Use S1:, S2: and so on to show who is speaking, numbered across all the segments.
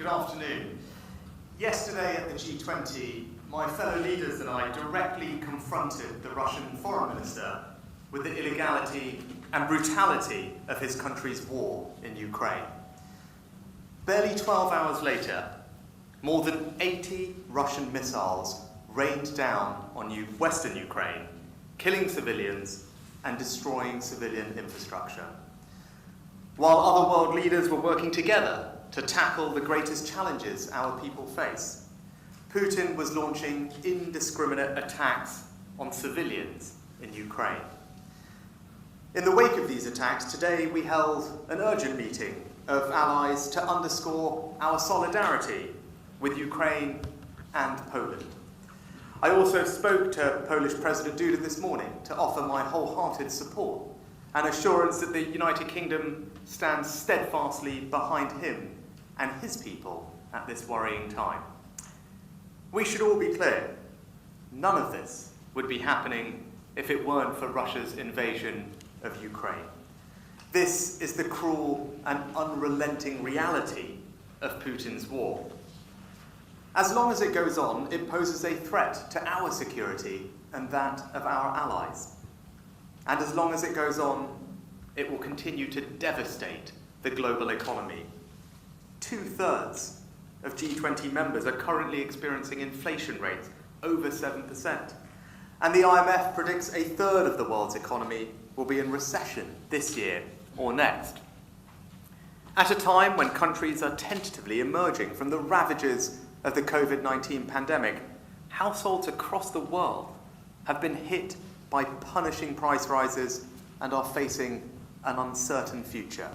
S1: Good afternoon. Yesterday at the G20, my fellow leaders and I directly confronted the Russian foreign minister with the illegality and brutality of his country's war in Ukraine. Barely 12 hours later, more than 80 Russian missiles rained down on western Ukraine, killing civilians and destroying civilian infrastructure. While other world leaders were working together to tackle the greatest challenges our people face, Putin was launching indiscriminate attacks on civilians in Ukraine. In the wake of these attacks, today we held an urgent meeting of allies to underscore our solidarity with Ukraine and Poland. I also spoke to Polish President Duda this morning to offer my wholehearted support and assurance that the United Kingdom stands steadfastly behind him and his people at this worrying time. We should all be clear, none of this would be happening if it weren't for Russia's invasion of Ukraine. This is the cruel and unrelenting reality of Putin's war. As long as it goes on, it poses a threat to our security and that of our allies. And as long as it goes on, it will continue to devastate the global economy. 2/3 of G20 members are currently experiencing inflation rates over 7%. And the IMF predicts a third of the world's economy will be in recession this year or next. At a time when countries are tentatively emerging from the ravages of the COVID-19 pandemic, households across the world have been hit by punishing price rises and are facing an uncertain future.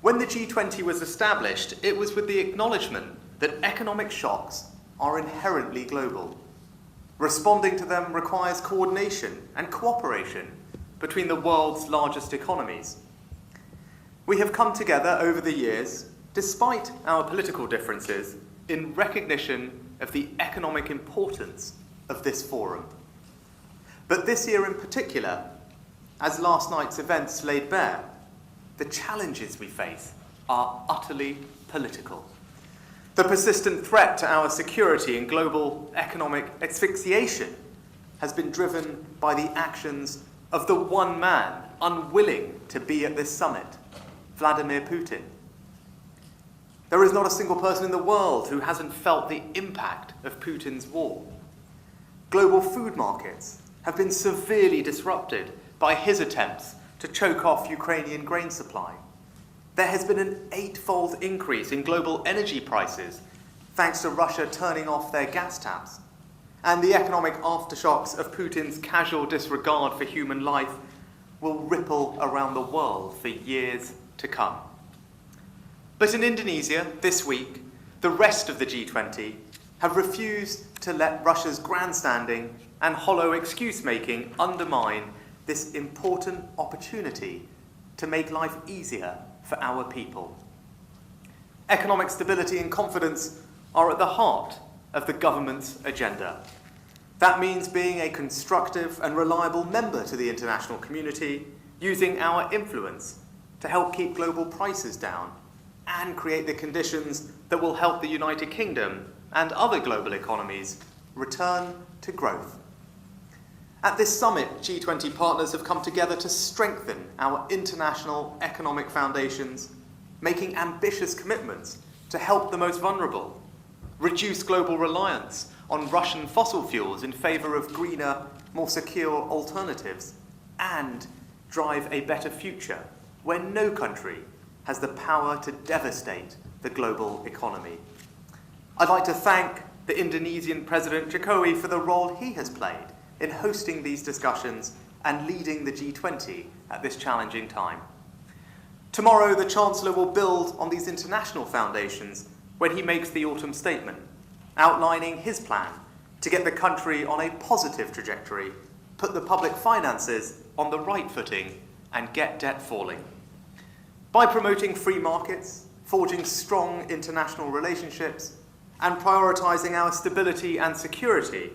S1: When the G20 was established, it was with the acknowledgement that economic shocks are inherently global. Responding to them requires coordination and cooperation between the world's largest economies. We have come together over the years, despite our political differences, in recognition of the economic importance of this forum. But this year in particular, as last night's events laid bare, the challenges we face are utterly political. The persistent threat to our security and global economic asphyxiation has been driven by the actions of the one man unwilling to be at this summit, Vladimir Putin. There is not a single person in the world who hasn't felt the impact of Putin's war. Global food markets have been severely disrupted by his attempts to choke off Ukrainian grain supply. There has been an 8-fold increase in global energy prices thanks to Russia turning off their gas taps. And the economic aftershocks of Putin's casual disregard for human life will ripple around the world for years to come. But in Indonesia this week, the rest of the G20 have refused to let Russia's grandstanding and hollow excuse-making undermine this important opportunity to make life easier for our people. Economic stability and confidence are at the heart of the government's agenda. That means being a constructive and reliable member to the international community, using our influence to help keep global prices down and create the conditions that will help the United Kingdom and other global economies return to growth. At this summit, G20 partners have come together to strengthen our international economic foundations, making ambitious commitments to help the most vulnerable, reduce global reliance on Russian fossil fuels in favour of greener, more secure alternatives, and drive a better future where no country has the power to devastate the global economy. I'd like to thank the Indonesian President Jokowi for the role he has played in hosting these discussions and leading the G20 at this challenging time. Tomorrow, the Chancellor will build on these international foundations when he makes the autumn statement, outlining his plan to get the country on a positive trajectory, put the public finances on the right footing, and get debt falling. By promoting free markets, forging strong international relationships, and prioritising our stability and security,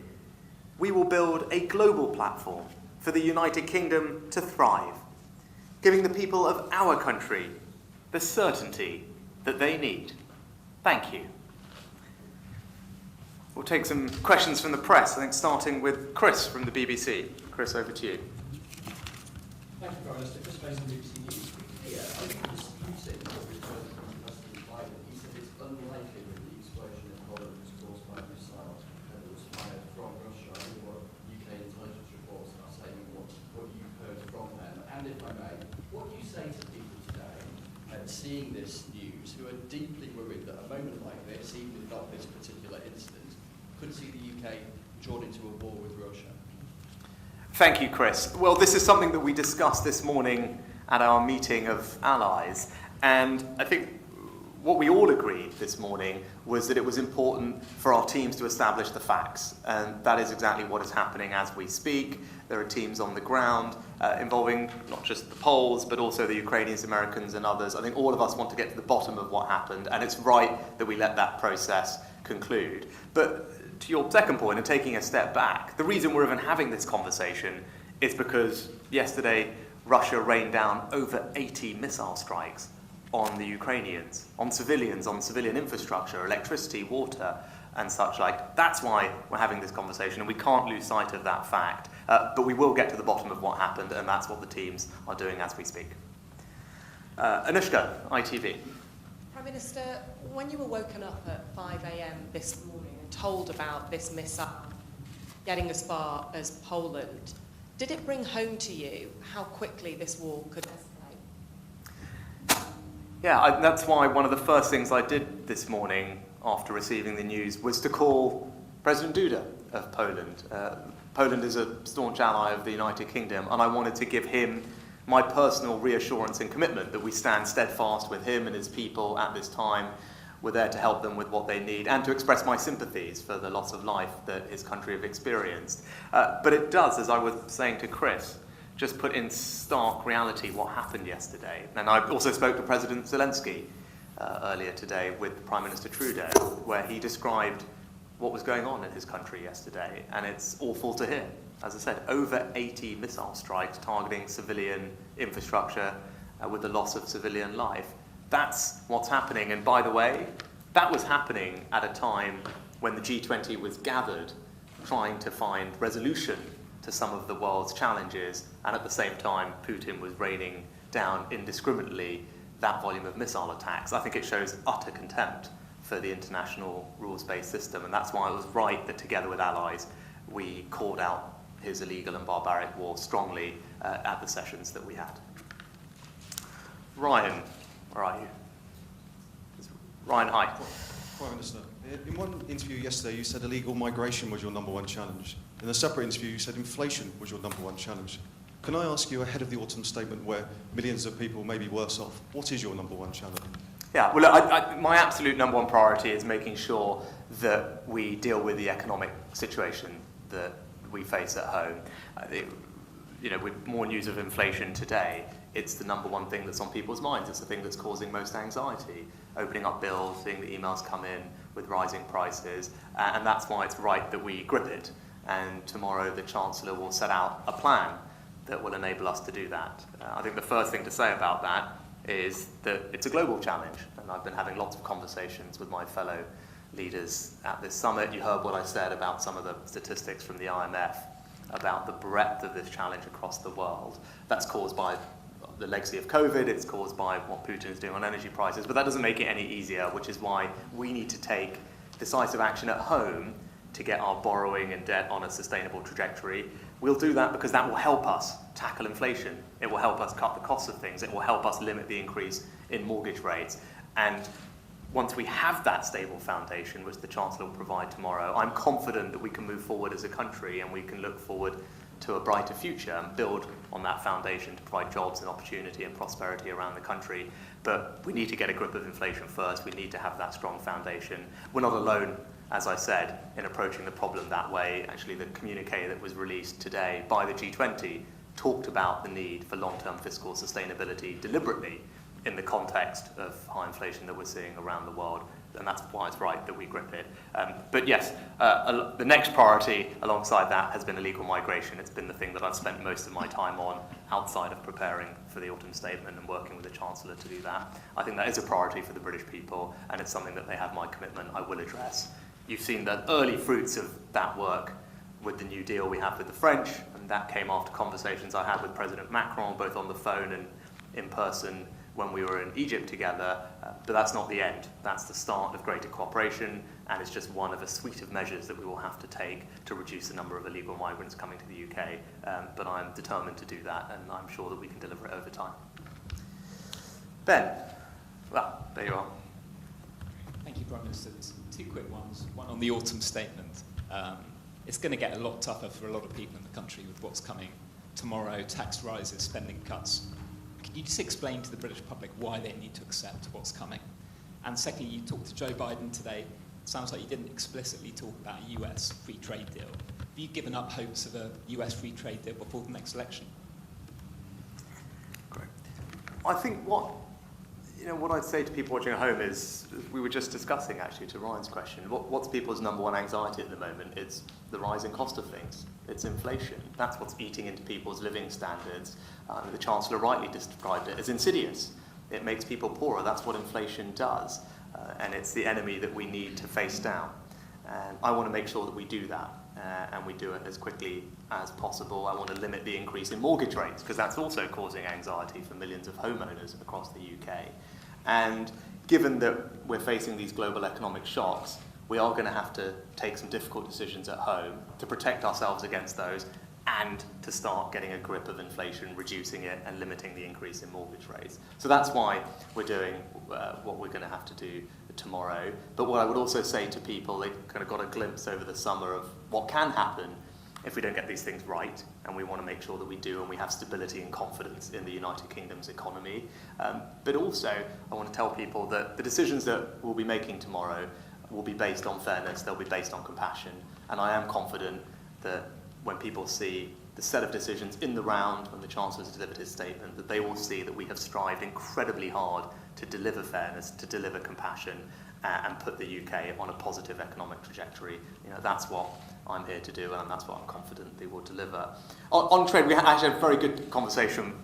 S1: we will build a global platform for the United Kingdom to thrive, giving the people of our country the certainty that they need. Thank you. We'll take some questions from the press, I think starting with Chris from the BBC. Chris, over to you.
S2: Thank you, Prime Minister. Chris Mason, BBC News. I think disputing what we've heard from President Biden. He said it's unlikely that the explosion in Poland was caused by a missile that was fired from Russia. I think what UK intelligence reports are saying, what you've heard from them. And if I may, what do you say to people today seeing this news who are deeply worried that a moment like this, even if not this particular incident, could see the UK drawn into a war with Russia?
S1: Thank you, Chris. Well, this is something that we discussed this morning at our meeting of allies. And I think what we all agreed this morning was that it was important for our teams to establish the facts. And that is exactly what is happening as we speak. There are teams on the ground involving not just the Poles, but also the Ukrainians, Americans, and others. I think all of us want to get to the bottom of what happened, and it's right that we let that process conclude. But to your second point, and taking a step back, the reason we're even having this conversation is because yesterday Russia rained down over 80 missile strikes on the Ukrainians, on civilian infrastructure, electricity, water, and such like. That's why we're having this conversation, and we can't lose sight of that fact. But we will get to the bottom of what happened, and that's what the teams are doing as we speak. Anushka, ITV.
S3: Prime Minister, when you were woken up at 5 a.m. this morning and told about this mishap getting as far as Poland, did it bring home to you how quickly this war could escalate?
S1: Yeah, that's why one of the first things I did this morning after receiving the news was to call President Duda of Poland. Poland is a staunch ally of the United Kingdom, and I wanted to give him my personal reassurance and commitment that we stand steadfast with him and his people at this time. We're there to help them with what they need and to express my sympathies for the loss of life that his country have experienced. But it does, as I was saying to Chris, just put in stark reality what happened yesterday. And I also spoke to President Zelensky earlier today with Prime Minister Trudeau, where he described what was going on in his country yesterday, and it's awful to hear. As I said, over 80 missile strikes targeting civilian infrastructure with the loss of civilian life. That's what's happening, and by the way, that was happening at a time when the G20 was gathered trying to find resolution to some of the world's challenges, and at the same time Putin was raining down indiscriminately that volume of missile attacks. I think it shows utter contempt for the international rules-based system, and that's why it was right that together with allies we called out his illegal and barbaric war strongly at the sessions that we had. Ryan, where are you? Ryan, hi.
S4: Prime Minister, in one interview yesterday you said illegal migration was your number one challenge. In a separate interview you said inflation was your number one challenge. Can I ask you, ahead of the autumn statement where millions of people may be worse off, what is your number one challenge?
S1: Yeah, well, my absolute number one priority is making sure that we deal with the economic situation that we face at home. With more news of inflation today, it's the number one thing that's on people's minds. It's the thing that's causing most anxiety. Opening up bills, seeing the emails come in with rising prices, and that's why it's right that we grip it. And tomorrow the Chancellor will set out a plan that will enable us to do that. I think the first thing to say about that is that it's a global challenge, and I've been having lots of conversations with my fellow leaders at this summit. You heard what I said about some of the statistics from the IMF about the breadth of this challenge across the world. That's caused by the legacy of COVID, it's caused by what Putin is doing on energy prices, but that doesn't make it any easier, which is why we need to take decisive action at home to get our borrowing and debt on a sustainable trajectory. We'll do that because that will help us tackle inflation. It will help us cut the costs of things. It will help us limit the increase in mortgage rates. And once we have that stable foundation, which the Chancellor will provide tomorrow, I'm confident that we can move forward as a country and we can look forward to a brighter future and build on that foundation to provide jobs and opportunity and prosperity around the country. But we need to get a grip of inflation first. We need to have that strong foundation. We're not alone, as I said, in approaching the problem that way. Actually, the communique that was released today by the G20 talked about the need for long-term fiscal sustainability deliberately, in the context of high inflation that we're seeing around the world, and that's why it's right that we grip it. But yes, the next priority alongside that has been illegal migration. It's been the thing that I've spent most of my time on outside of preparing for the autumn statement and working with the Chancellor to do that. I think that is a priority for the British people, and it's something that they have my commitment I will address. You've seen the early fruits of that work with the New Deal we have with the French, and that came after conversations I had with President Macron, both on the phone and in person when we were in Egypt together, but that's not the end. That's the start of greater cooperation, and it's just one of a suite of measures that we will have to take to reduce the number of illegal migrants coming to the UK. But I'm determined to do that, and I'm sure that we can deliver it over time. Ben, well, there you are.
S5: Thank you, Prime Minister. Two quick ones. One on the autumn statement. It's going to get a lot tougher for a lot of people in the country with what's coming tomorrow, tax rises, spending cuts. Can you just explain to the British public why they need to accept what's coming? And secondly, you talked to Joe Biden today. It sounds like you didn't explicitly talk about a US free trade deal. Have you given up hopes of a US free trade deal before the next election?
S1: Great. I think what I'd say to people watching at home is, we were just discussing actually to Ryan's question, what's people's number one anxiety at the moment? It's the rising cost of things. It's inflation. That's what's eating into people's living standards. The Chancellor rightly described it as insidious. It makes people poorer. That's what inflation does. And it's the enemy that we need to face down. And I want to make sure that we do that. And we do it as quickly as possible. I want to limit the increase in mortgage rates, because that's also causing anxiety for millions of homeowners across the UK. And given that we're facing these global economic shocks, we are going to have to take some difficult decisions at home to protect ourselves against those and to start getting a grip of inflation, reducing it and limiting the increase in mortgage rates. So that's why we're doing what we're going to have to do tomorrow. But what I would also say to people, they kind of got a glimpse over the summer of what can happen if we don't get these things right, and we want to make sure that we do, and we have stability and confidence in the United Kingdom's economy. But also, I want to tell people that the decisions that we'll be making tomorrow will be based on fairness, they'll be based on compassion, and I am confident that when people see the set of decisions in the round, when the Chancellor's delivered his statement, that they will see that we have strived incredibly hard to deliver fairness, to deliver compassion, and put the UK on a positive economic trajectory. That's what I'm here to do, and that's what I'm confident they will deliver. On trade, we actually had a very good conversation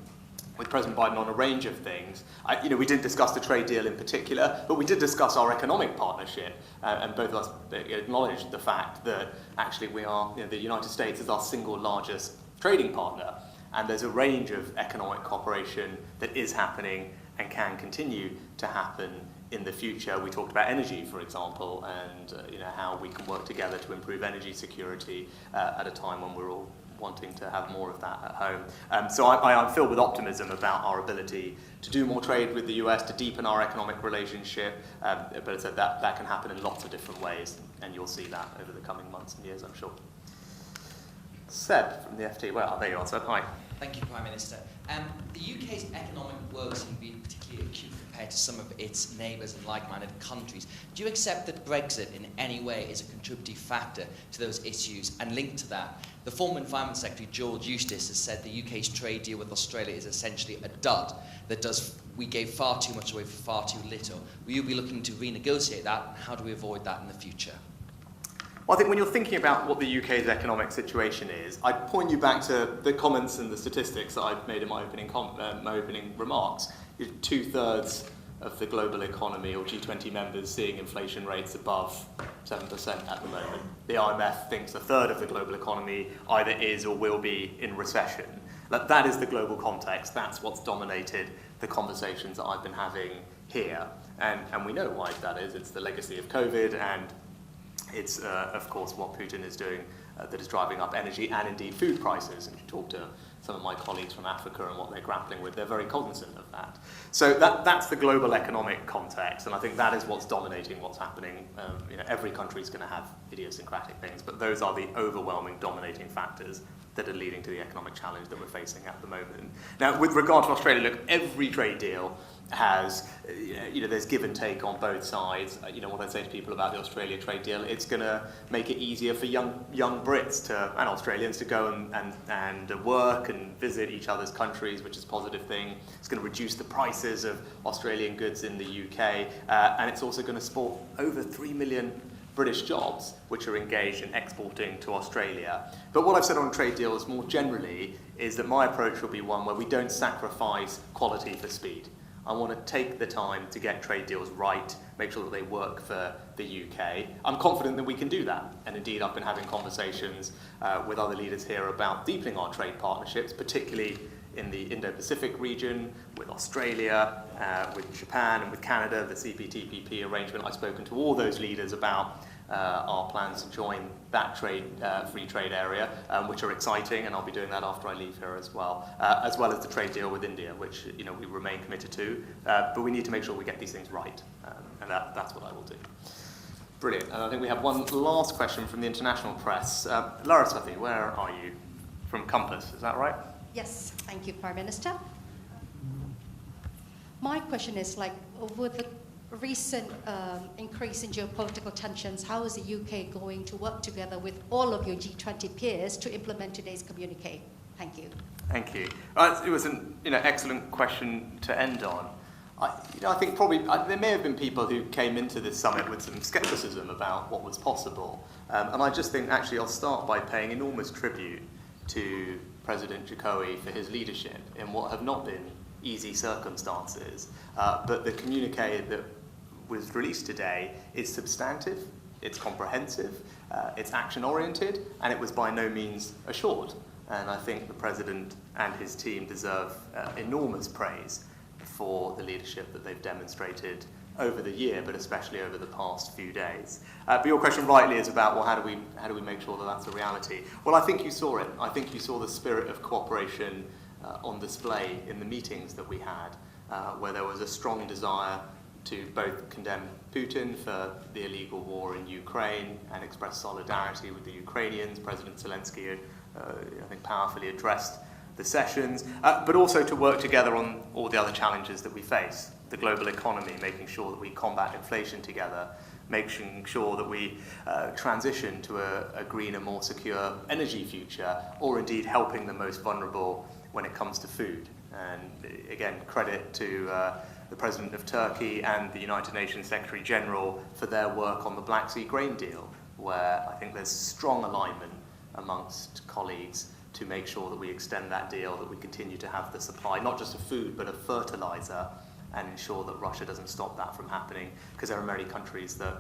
S1: with President Biden on a range of things. We didn't discuss the trade deal in particular, but we did discuss our economic partnership, and both of us acknowledged the fact that actually we are, the United States is our single largest trading partner, and there's a range of economic cooperation that is happening and can continue to happen in the future. We talked about energy, for example, and how we can work together to improve energy security at a time when we're all wanting to have more of that at home. So I'm filled with optimism about our ability to do more trade with the US, to deepen our economic relationship, but as I said, that can happen in lots of different ways, and you'll see that over the coming months and years, I'm sure. Seb from the FT. Well, there you are, Seb. Hi.
S6: Thank you, Prime Minister. The UK's economic woes seem to be particularly acute compared to some of its neighbours and like-minded countries. Do you accept that Brexit in any way is a contributing factor to those issues? And linked to that, the former Environment Secretary George Eustice has said the UK's trade deal with Australia is essentially a dud, we gave far too much away for far too little. Will you be looking to renegotiate that? How do we avoid that in the future?
S1: Well, I think when you're thinking about what the UK's economic situation is, I'd point you back to the comments and the statistics that I've made in my opening remarks. 2/3 of the global economy, or G20 members, seeing inflation rates above 7% at the moment. The IMF thinks 1/3 of the global economy either is or will be in recession. That is the global context. That's what's dominated the conversations that I've been having here. And we know why that is. It's the legacy of COVID, and it's, of course, what Putin is doing that is driving up energy and indeed food prices. And if you talk to some of my colleagues from Africa and what they're grappling with, they're very cognizant of that. So that's the global economic context, and I think that is what's dominating what's happening. Every country is going to have idiosyncratic things, but those are the overwhelming dominating factors that are leading to the economic challenge that we're facing at the moment. Now, with regard to Australia, look, every trade deal has, there's give and take on both sides. What I say to people about the Australia trade deal, it's going to make it easier for young Brits and Australians to go and work and visit each other's countries, which is a positive thing. It's going to reduce the prices of Australian goods in the UK, and it's also going to support over 3 million British jobs which are engaged in exporting to Australia. But what I've said on trade deals more generally is that my approach will be one where we don't sacrifice quality for speed. I want to take the time to get trade deals right, make sure that they work for the UK. I'm confident that we can do that. And indeed, I've been having conversations with other leaders here about deepening our trade partnerships, particularly in the Indo-Pacific region, with Australia, with Japan, and with Canada, the CPTPP arrangement. I've spoken to all those leaders about our plans to join that free trade area, which are exciting, and I'll be doing that after I leave here as well as the trade deal with India, which we remain committed to. But we need to make sure we get these things right, and that's what I will do. Brilliant. And I think we have one last question from the international press. Laraswati, where are you? From Compass, is that right?
S7: Yes, thank you, Prime Minister. My question is, with the recent increase in geopolitical tensions, how is the UK going to work together with all of your G20 peers to implement today's communique? Thank you.
S1: Thank you. It was an excellent question to end on. I think probably there may have been people who came into this summit with some scepticism about what was possible. And I just think, actually, I'll start by paying enormous tribute to President Jokowi for his leadership in what have not been easy circumstances. But the communique that was released today is substantive, it's comprehensive, it's action-oriented, and it was by no means assured. And I think the President and his team deserve enormous praise for the leadership that they've demonstrated over the year, but especially over the past few days. But your question rightly is about, well, how do we make sure that that's a reality? Well, I think you saw it. I think you saw the spirit of cooperation on display in the meetings that we had, where there was a strong desire to both condemn Putin for the illegal war in Ukraine and express solidarity with the Ukrainians. President Zelensky, I think, powerfully addressed the sessions, but also to work together on all the other challenges that we face. The global economy, making sure that we combat inflation together, making sure that we transition to a greener, more secure energy future, or indeed helping the most vulnerable when it comes to food. And again, credit to the President of Turkey and the United Nations Secretary General for their work on the Black Sea grain deal, where I think there's strong alignment amongst colleagues to make sure that we extend that deal, that we continue to have the supply, not just of food, but of fertilizer, and ensure that Russia doesn't stop that from happening, because there are many countries that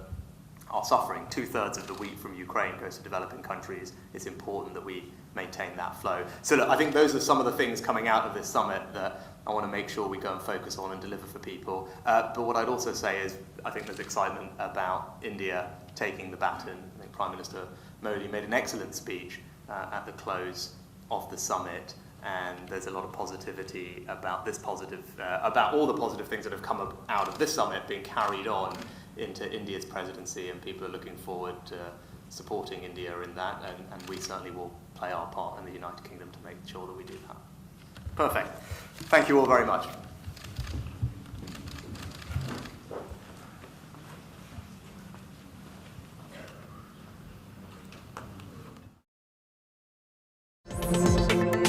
S1: are suffering. 2/3 of the wheat from Ukraine goes to developing countries. It's important that we maintain that flow. So look, I think those are some of the things coming out of this summit that I want to make sure we go and focus on and deliver for people. But what I'd also say is, I think there's excitement about India taking the baton. I think Prime Minister Modi made an excellent speech at the close of the summit, and there's a lot of positivity about about all the positive things that have come out of this summit being carried on into India's presidency, and people are looking forward to supporting India in that, and we certainly will play our part in the United Kingdom to make sure that we do that. Perfect. Thank you all very much.